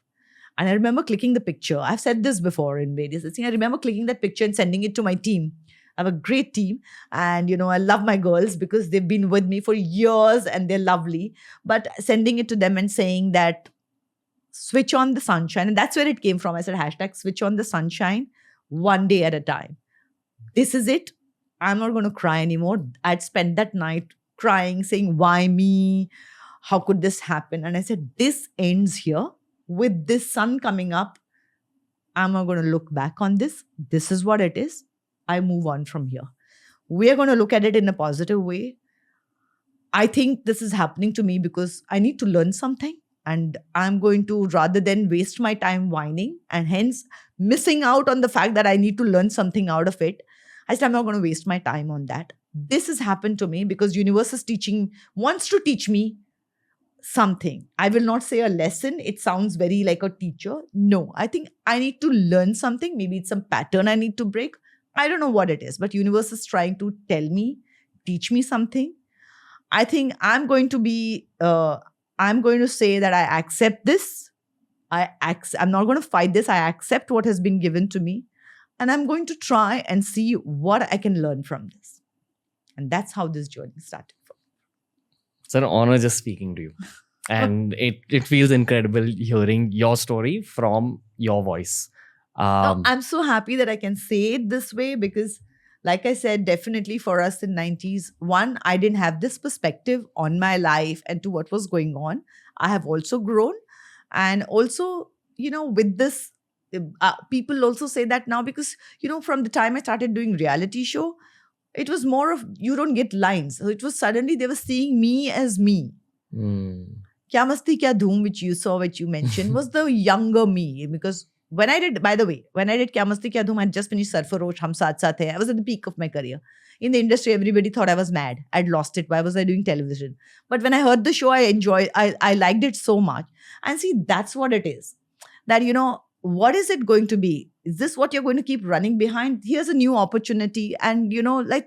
And I remember clicking the picture. I've said this before in various things. I remember clicking that picture and sending it to my team. I have a great team and, I love my girls because they've been with me for years and they're lovely. But sending it to them and saying that switch on the sunshine. And that's where it came from. I said, #switch on the sunshine one day at a time. This is it. I'm not going to cry anymore. I'd spent that night crying, saying, why me? How could this happen? And I said, this ends here with this sun coming up. I'm not going to look back on this. This is what it is. I move on from here. We are going to look at it in a positive way. I think this is happening to me because I need to learn something. And I'm going to, rather than waste my time whining and hence missing out on the fact that I need to learn something out of it, I said, I'm not going to waste my time on that. This has happened to me because universe is wants to teach me something. I will not say a lesson. It sounds very like a teacher. No, I think I need to learn something. Maybe it's some pattern I need to break. I don't know what it is, but universe is trying to teach me something. I think I'm going to say that I accept this. I'm not going to fight this. I accept what has been given to me. And I'm going to try and see what I can learn from this. And that's how this journey started. It's an honor just speaking to you. And it feels incredible hearing your story from your voice. I'm so happy that I can say it this way because, like I said, definitely for us in 90s, one, I didn't have this perspective on my life and to what was going on. I have also grown. And also, with this, people also say that now because, from the time I started doing reality show, it was more of, you don't get lines. So it was suddenly they were seeing me as me. Kya Masti Kya Dhoom, which you mentioned, was the younger me because when I did Kya Masti Kya Dhoom, I had just finished Sarfarosh, Saath-Saath Hain. I was at the peak of my career. In the industry, everybody thought I was mad. I'd lost it. Why was I doing television? But when I heard the show, I liked it so much. And see, that's what it is. That, what is it going to be? Is this what you're going to keep running behind? Here's a new opportunity and,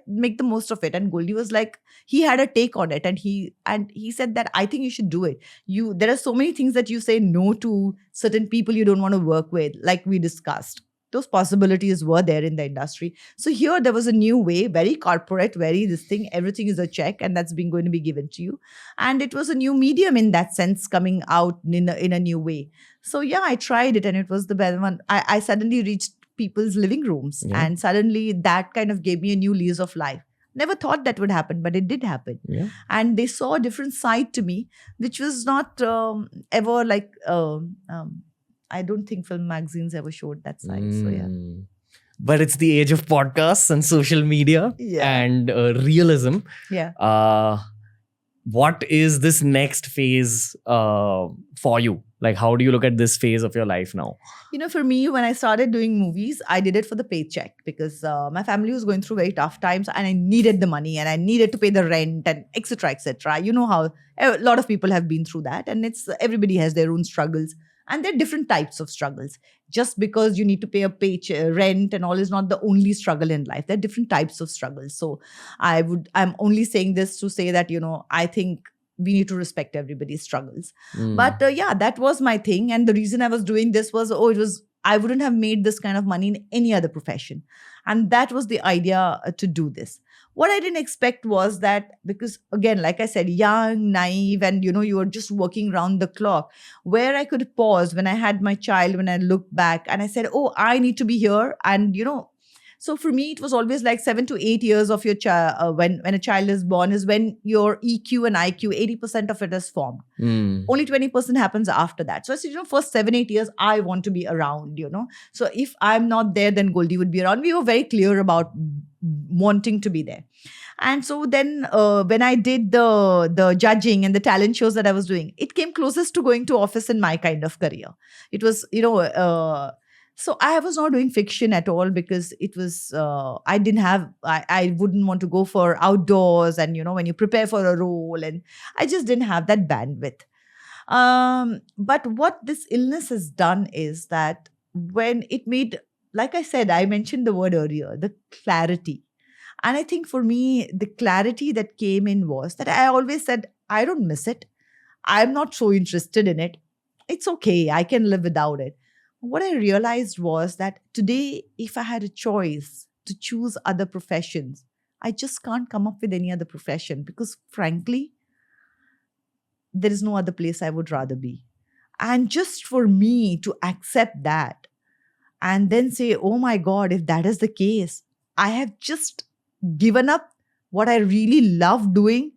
make the most of it. And Goldie was like, he had a take on it. And he said that, I think you should do it. There are so many things that you say no to certain people you don't want to work with, like we discussed. Those possibilities were there in the industry. So here there was a new way, very corporate, very this thing, everything is a check and that's going to be given to you. And it was a new medium in that sense coming out in a new way. So yeah, I tried it and it was the best one. I suddenly reached people's living rooms and suddenly that kind of gave me a new lease of life. Never thought that would happen, but it did happen. Yeah. And they saw a different side to me, which was not ever like, I don't think film magazines ever showed that side. So yeah. But it's the age of podcasts and social media and realism. Yeah. What is this next phase for you? Like, how do you look at this phase of your life now? For me, when I started doing movies, I did it for the paycheck because my family was going through very tough times and I needed the money and I needed to pay the rent and etc. etc. You know how a lot of people have been through that, and everybody has their own struggles. And there are different types of struggles. Just because you need to pay a rent and all is not the only struggle in life. There are different types of struggles. So I'm only saying this to say that, I think we need to respect everybody's struggles. But that was my thing. And the reason I was doing this was, I wouldn't have made this kind of money in any other profession. And that was the idea to do this. What I didn't expect was that, because again, like I said, young, naive, and you were just working round the clock, where I could pause when I had my child, when I looked back and I said, oh, I need to be here. And so for me, it was always like 7 to 8 years of your child, when a child is born, is when your EQ and IQ, 80% of it is formed. Only 20% happens after that. So I said, first 7-8 years, I want to be around, So if I'm not there, then Goldie would be around. We were very clear about wanting to be there. And so then when I did the judging and the talent shows that I was doing, it came closest to going to office in my kind of career. It was, so I was not doing fiction at all because it was, I wouldn't want to go for outdoors and, when you prepare for a role, and I just didn't have that bandwidth. But what this illness has done is that when it made, like I said, I mentioned the word earlier, the clarity. And I think for me, the clarity that came in was that I always said, I don't miss it. I'm not so interested in it. It's okay. I can live without it. What I realized was that today, if I had a choice to choose other professions, I just can't come up with any other profession because frankly, there is no other place I would rather be. And just for me to accept that and then say, oh my God, if that is the case, I have just given up what I really love doing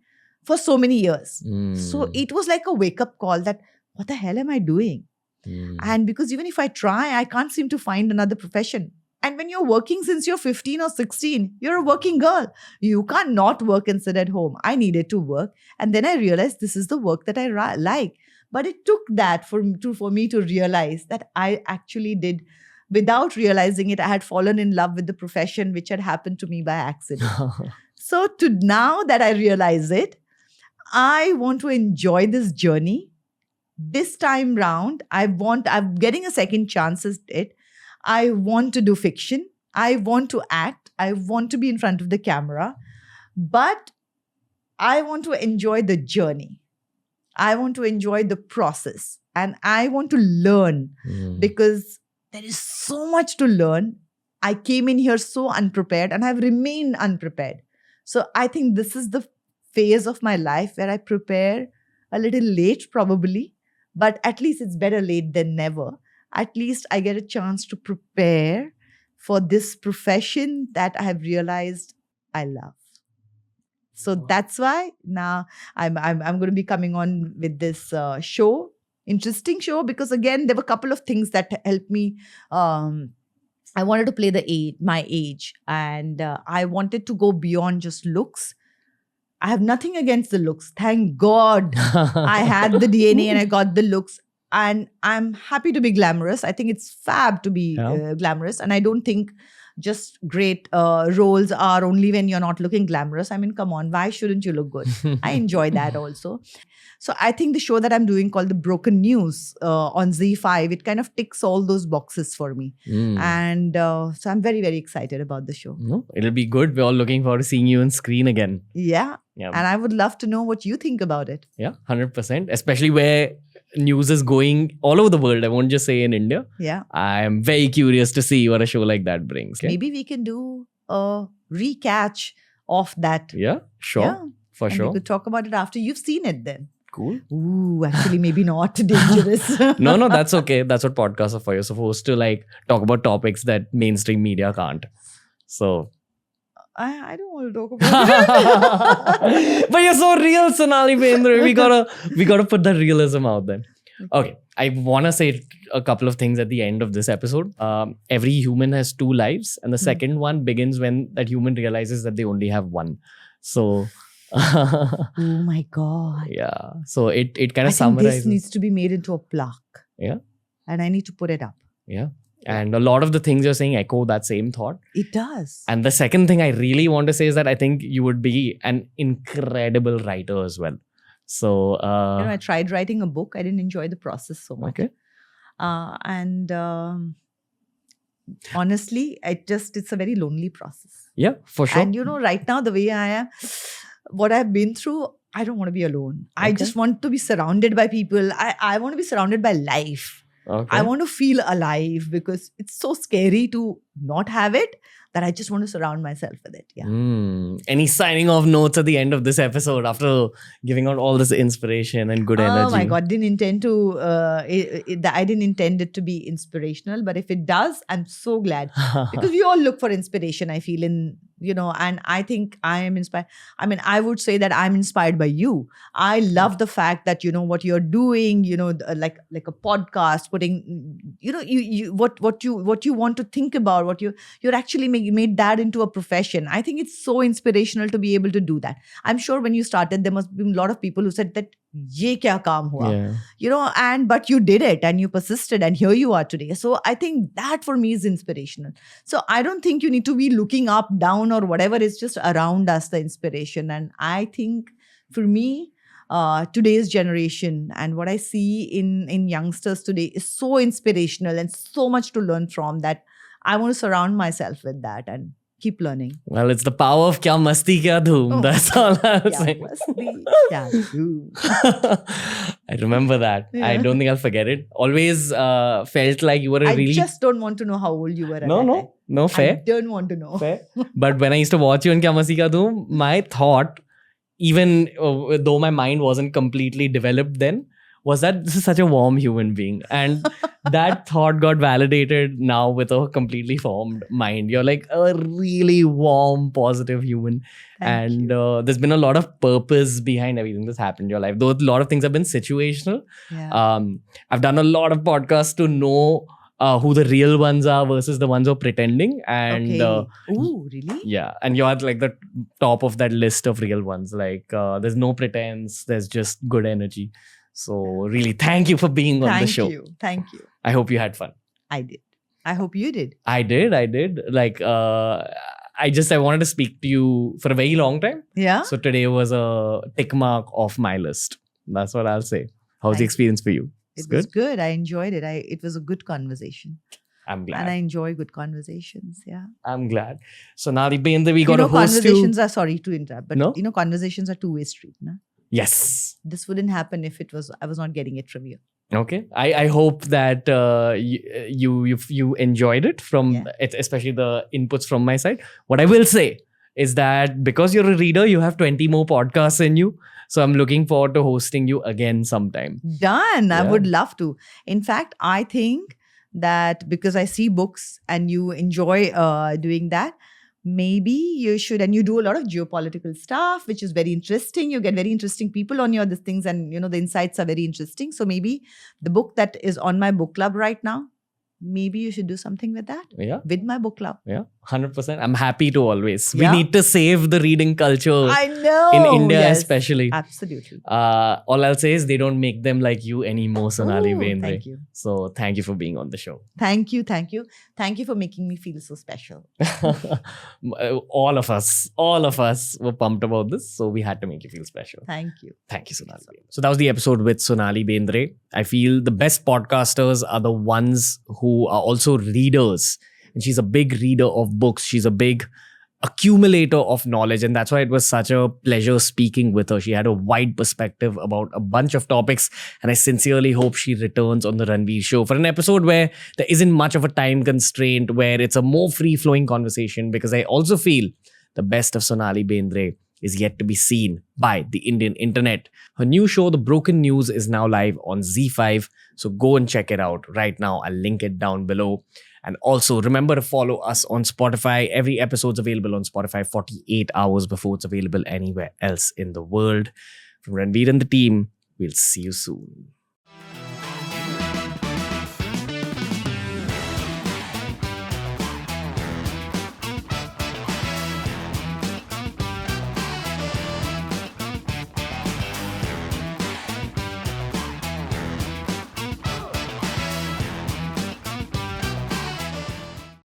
for so many years. So it was like a wake-up call that, what the hell am I doing? And because even if I try, I can't seem to find another profession. And when you're working since you're 15 or 16, you're a working girl. You can't not work and sit at home. I needed to work. And then I realized this is the work that I like. But it took that for me to realize that I actually did, without realizing it, I had fallen in love with the profession, which had happened to me by accident. So now that I realize it, I want to enjoy this journey. This time round, I'm getting a second chance at it. I want to do fiction. I want to act. I want to be in front of the camera. But I want to enjoy the journey. I want to enjoy the process. And I want to learn because there is so much to learn. I came in here so unprepared and I've remained unprepared. So I think this is the phase of my life where I prepare a little late probably. But at least it's better late than never. At least I get a chance to prepare for this profession that I have realized I love. So that's why now I'm going to be coming on with this show, interesting show, because again, there were a couple of things that helped me. I wanted to play my age, and I wanted to go beyond just looks. I have nothing against the looks. Thank God I had the DNA and I got the looks. And I'm happy to be glamorous. I think it's fab to be glamorous. And I don't think just great roles are only when you're not looking glamorous. I mean, come on, why shouldn't you look good? I enjoy that also. So I think the show that I'm doing called The Broken News on Z5, it kind of ticks all those boxes for me. And so I'm very, very excited about the show. It'll be good. We're all looking forward to seeing you on screen again. Yeah. And I would love to know what you think about it. Yeah, 100%. Especially where news is going all over the world. I won't just say in India. Yeah. I'm very curious to see what a show like that brings. Yeah? Maybe we can do a recatch of that. Yeah, sure. Yeah. For and sure. we could talk about it after you've seen it then. Cool. Ooh, actually maybe not. Dangerous. No, that's okay. That's what podcasts are for. You're supposed to talk about topics that mainstream media can't. So I don't want to talk about it. But you're so real, Sonali Bendre. We gotta put the realism out there. Okay, I want to say a couple of things at the end of this episode. Every human has two lives, and the second one begins when that human realizes that they only have one. So, Oh my God. yeah. So it kind I of think summarizes. this needs to be made into a plaque. Yeah. And I need to put it up. Yeah. And a lot of the things you're saying echo that same thought. It does. And the second thing I really want to say is that I think you would be an incredible writer as well. So, I tried writing a book. I didn't enjoy the process so much. okay. Honestly, it's a very lonely process. Yeah, for sure. And right now, the way I am, what I've been through, I don't want to be alone. I Okay. just want to be surrounded by people. I want to be surrounded by life. Okay. I want to feel alive because it's so scary to not have it that I just want to surround myself with it. Yeah. Any signing off notes at the end of this episode after giving out all this inspiration and good energy? Oh my God, didn't intend to. I didn't intend it to be inspirational, but if it does, I'm so glad because we all look for inspiration. I feel and I think I am inspired. I mean, I would say that I'm inspired by you. I love the fact that what you're doing. Like a podcast, putting what you want to think about. You're actually made that into a profession. I think it's so inspirational to be able to do that. I'm sure when you started, there must have been a lot of people who said that ye kya kaam hua, Yeah. but you did it and you persisted and here you are today. So I think that for me is inspirational. So I don't think you need to be looking up, down or whatever. It's just around us, the inspiration. And I think for me, today's generation and what I see in youngsters today is so inspirational and so much to learn from that. I want to surround myself with that and keep learning. Well, it's the power of kya masti kya dhoom. Oh. That's all I'll Kya say. masti, kya dhoom. I remember that. I Yeah. don't think I'll forget it. Always felt like you were a I really... just don't want to know how old you were at that time. No, I fair. don't want to know. Fair. But when I used to watch you in Kya Masti Ka Dhoom, my thought, even though my mind wasn't completely developed then, was that this is such a warm human being. And that thought got validated now with a completely formed mind. You're like a really warm, positive human. Thank you. There's been a lot of purpose behind everything that's happened in your life. Though a lot of things have been situational. Yeah. I've done a lot of podcasts to know who the real ones are versus the ones who are pretending. And Okay. Ooh, really? yeah, and you're at like the top of that list of real ones. Like there's no pretense, there's just good energy. So really, thank you for being on the show. Thank you. I hope you had fun. I did. I hope you did. I did. Like I wanted to speak to you for a very long time. Yeah. So today was a tick mark off my list. That's what I'll say. How's the Thank you. experience for you? It was good. I enjoyed it. It was a good conversation. I'm glad. And I enjoy good conversations. Yeah. I'm glad. So now we got to host conversations you. are, sorry to interrupt, but No? Conversations are two-way street. Na? Yes. This wouldn't happen if I was not getting it from you. Okay. I hope that you enjoyed it from Yeah. especially the inputs from my side. What I will say is that because you're a reader, you have 20 more podcasts in you. So I'm looking forward to hosting you again sometime. Done. I Yeah. would love to. In fact, I think that because I see books and you enjoy doing that, maybe you should, and you do a lot of geopolitical stuff, which is very interesting. You get very interesting people on your these things, and the insights are very interesting. So maybe the book that is on my book club right now, maybe you should do something with that, Yeah. with my book club. Yeah. 100%. I'm happy to always. Yeah. We need to save the reading culture I know. in India, Yes, especially. Absolutely. All I'll say is they don't make them like you anymore, Sonali Ooh, Bendre. thank you. So thank you for being on the show. Thank you. Thank you. Thank you for making me feel so special. all of us were pumped about this, so we had to make you feel special. Thank you. Thank you, Sonali. So that was the episode with Sonali Bendre. I feel the best podcasters are the ones who are also readers. And she's a big reader of books. She's a big accumulator of knowledge. And that's why it was such a pleasure speaking with her. She had a wide perspective about a bunch of topics. And I sincerely hope she returns on the Ranveer show for an episode where there isn't much of a time constraint, where it's a more free-flowing conversation, because I also feel the best of Sonali Bendre is yet to be seen by the Indian internet. Her new show, The Broken News, is now live on Z5. So go and check it out right now. I'll link it down below. And also remember to follow us on Spotify. Every episode's available on Spotify 48 hours before it's available anywhere else in the world. From Ranveer and the team, we'll see you soon.